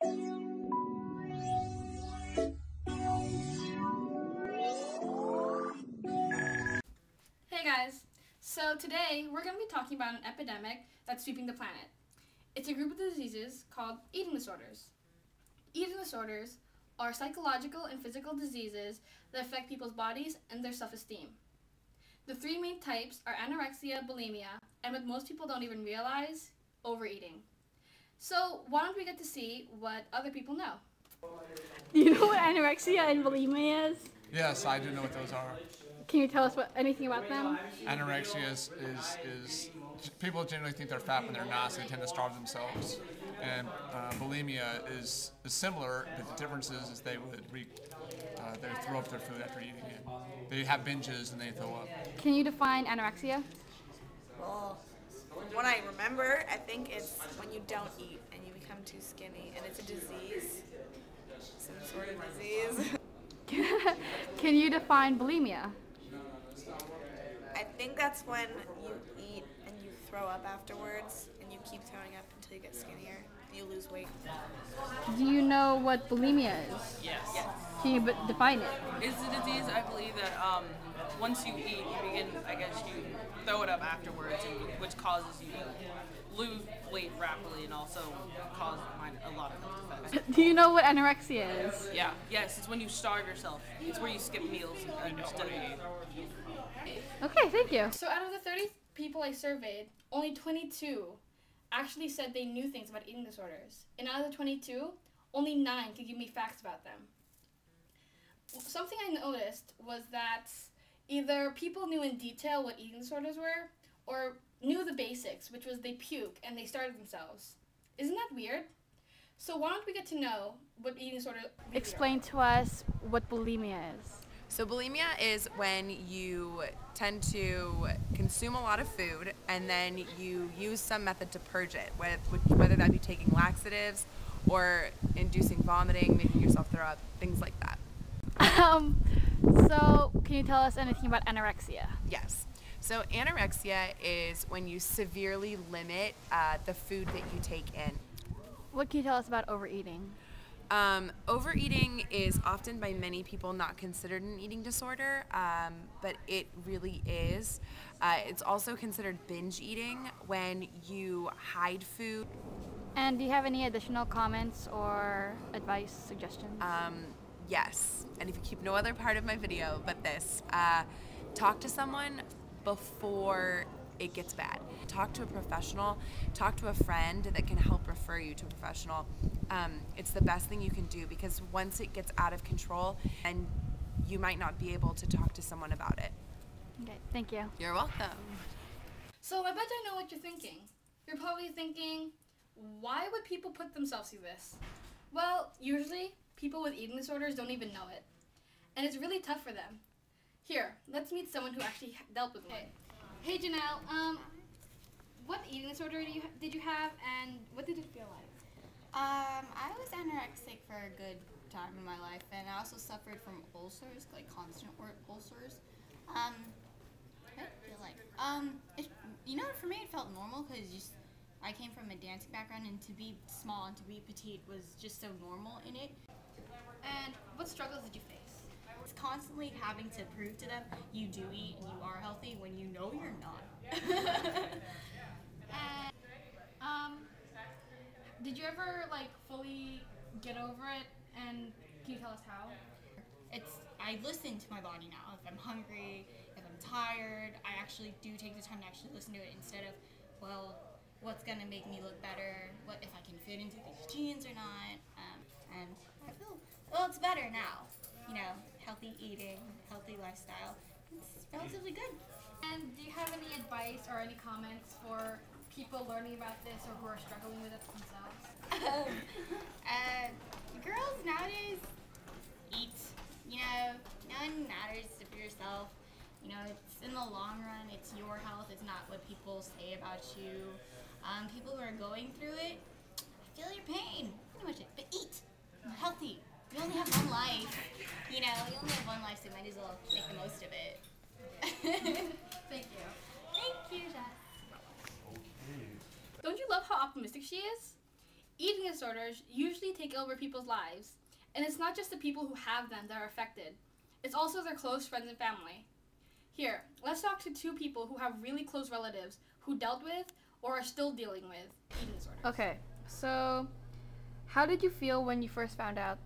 Hey guys, so today we're going to be talking about an epidemic that's sweeping the planet. It's a group of diseases called eating disorders. Eating disorders are psychological and physical diseases that affect people's bodies and their self-esteem. The three main types are anorexia, bulimia, and what most people don't even realize, overeating. So why don't we get to see what other people know? Do you know what anorexia and bulimia is? Yes, I do know what those are. Can you tell us anything about them? Anorexia is people generally think they're fat when they're not, so they tend to starve themselves. And bulimia is similar, but the difference is they would they throw up their food after eating it. They have binges and they throw up. Can you define anorexia? Well, what I remember, I think it's when you don't eat and you become too skinny, and it's a disease, some sort of disease. Can you define bulimia? I think that's when you eat and you throw up afterwards, and you keep throwing up until you get skinnier and you lose weight. Do you know what bulimia is? Yes. Can you define it? It's a disease, I believe, that once you eat, you begin, you throw it up afterwards, which causes you to lose weight rapidly and also cause a lot of health effects. Do you know what anorexia is? Yeah, yes, it's when you starve yourself. It's where you skip meals instead of eating. Okay, thank you. So out of the 30 people I surveyed, only 22 actually said they knew things about eating disorders. And out of the 22, only 9 could give me facts about them. Something I noticed was that either people knew in detail what eating disorders were, or knew the basics, which was they puke and they starve themselves. Isn't that weird? So why don't we get to know what eating disorder really Explain to us what bulimia is. So bulimia is when you tend to consume a lot of food and then you use some method to purge it, whether that be taking laxatives or inducing vomiting, making yourself throw up, things like that. So can you tell us anything about anorexia? Yes. So anorexia is when you severely limit the food that you take in. What can you tell us about overeating? Overeating is often by many people not considered an eating disorder, but it really is. It's also considered binge eating when you hide food. And do you have any additional comments or advice, suggestions? Yes, and if you keep no other part of my video but this, talk to someone before it gets bad. Talk to a professional, talk to a friend that can help refer you to a professional. It's the best thing you can do, because once it gets out of control, and you might not be able to talk to someone about it. Okay, thank you. You're welcome. So I bet I know what you're thinking. You're probably thinking, why would people put themselves through this? Well, usually people with eating disorders don't even know it. And it's really tough for them. Here, let's meet someone who actually dealt with one. Hey Janelle, what eating disorder did you have, and what did it feel like? I was anorexic for a good time in my life, and I also suffered from ulcers, like constant ulcers. What did it feel like? For me it felt normal, because I came from a dancing background, and to be small and to be petite was just so normal in it. And what struggles did you face? It's constantly having to prove to them you do eat and you are healthy when you know you're not. And, did you ever fully get over it, and can you tell us how? I listen to my body now. If I'm hungry, if I'm tired, I actually do take the time to actually listen to it, instead of, well, what's gonna make me look better, what if I can fit into these jeans or not, and I feel, well, it's better now. Healthy eating, healthy lifestyle, it's relatively good. And do you have any advice or any comments for people learning about this, or who are struggling with it themselves? Girls nowadays eat, none matters if you're yourself. It's in the long run, it's your health, it's not what people say about you. People who are going through it, I feel your pain, pretty much it, but eat, healthy. You only have one life, you only have one life, so you might as well make the most of it. Thank you. Thank you, Jess. Don't you love how optimistic she is? Eating eating disorders usually take over people's lives, and it's not just the people who have them that are affected. It's also their close friends and family. Here, let's talk to two people who have really close relatives who dealt with or are still dealing with eating disorders. Okay, so how did you feel when you first found out?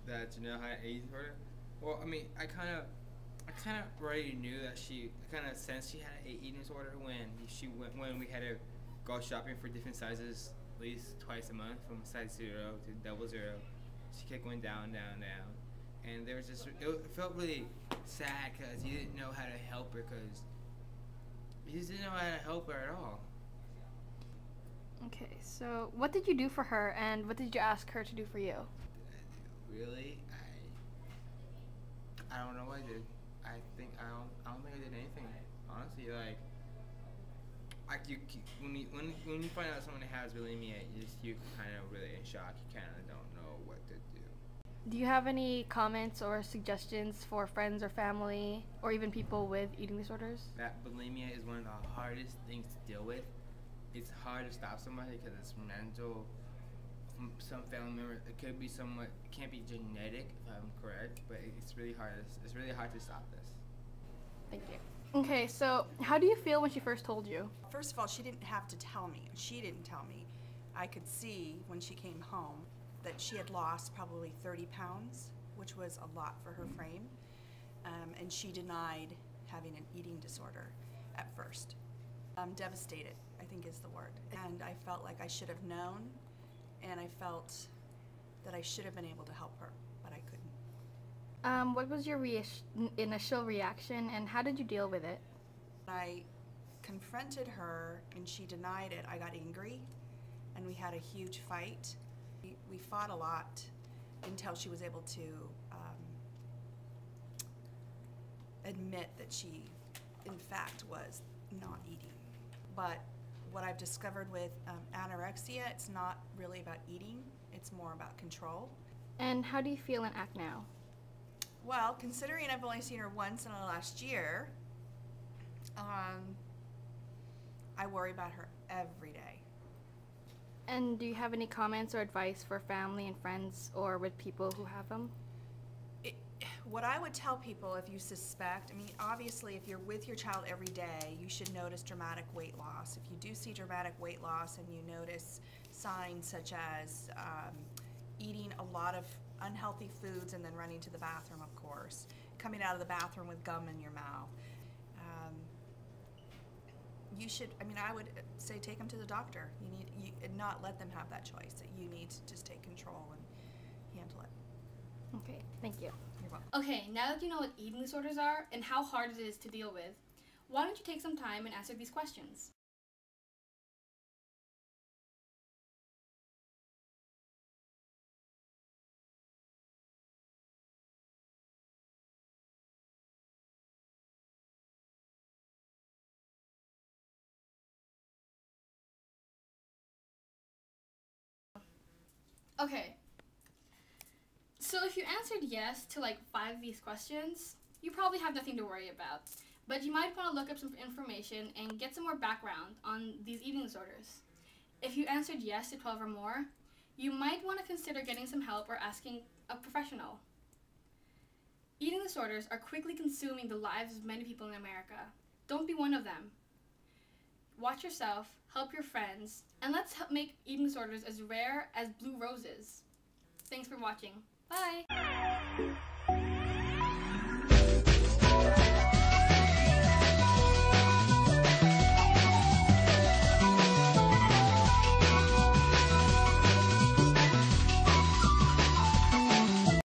That Janelle had an eating disorder? Well, I mean, I kind of already knew that I kind of sensed she had an eating disorder when we had to go shopping for different sizes at least twice a month, from size 0 to double 0. She kept going down, down, down. And there was just, it felt really sad because you didn't know how to help her, because you just didn't know how to help her at all. Okay, so what did you do for her, and what did you ask her to do for you? Really, I don't know what I did. I don't think I did anything. Honestly, like when you find out someone has bulimia, you kind of really in shock. You kind of don't know what to do. Do you have any comments or suggestions for friends or family, or even people with eating disorders? That bulimia is one of the hardest things to deal with. It's hard to stop somebody because it's mental. Some family members, it could be somewhat, it can't be genetic if I'm correct, but it's really hard. It's really hard to stop this. Thank you. Okay, so how do you feel when she first told you? First of all, she didn't have to tell me. She didn't tell me. I could see when she came home that she had lost probably 30 pounds, which was a lot for her frame, and she denied having an eating disorder at first. Devastated, I think is the word. And I felt like I should have known, and I felt that I should have been able to help her, but I couldn't. What was your initial reaction, and how did you deal with it? I confronted her and she denied it. I got angry and we had a huge fight. We fought a lot until she was able to admit that she, in fact, was not eating. But what I've discovered with anorexia, it's not really about eating, it's more about control. And how do you feel and act now? Well, considering I've only seen her once in the last year, I worry about her every day. And do you have any comments or advice for family and friends or with people who have them? What I would tell people, if you suspect, I mean, obviously if you're with your child every day, you should notice dramatic weight loss. If you do see dramatic weight loss and you notice signs such as eating a lot of unhealthy foods and then running to the bathroom, of course, coming out of the bathroom with gum in your mouth, you should, I mean, I would say take them to the doctor. And not let them have that choice. That you need to just take control and handle it. Okay, thank you. You're welcome. Okay, now that you know what eating disorders are and how hard it is to deal with, why don't you take some time and answer these questions? Okay, so if you answered yes to like 5 of these questions, you probably have nothing to worry about. But you might want to look up some information and get some more background on these eating disorders. If you answered yes to 12 or more, you might want to consider getting some help or asking a professional. Eating disorders are quickly consuming the lives of many people in America. Don't be one of them. Watch yourself, help your friends, and let's make eating disorders as rare as blue roses. Thanks for watching. Bye!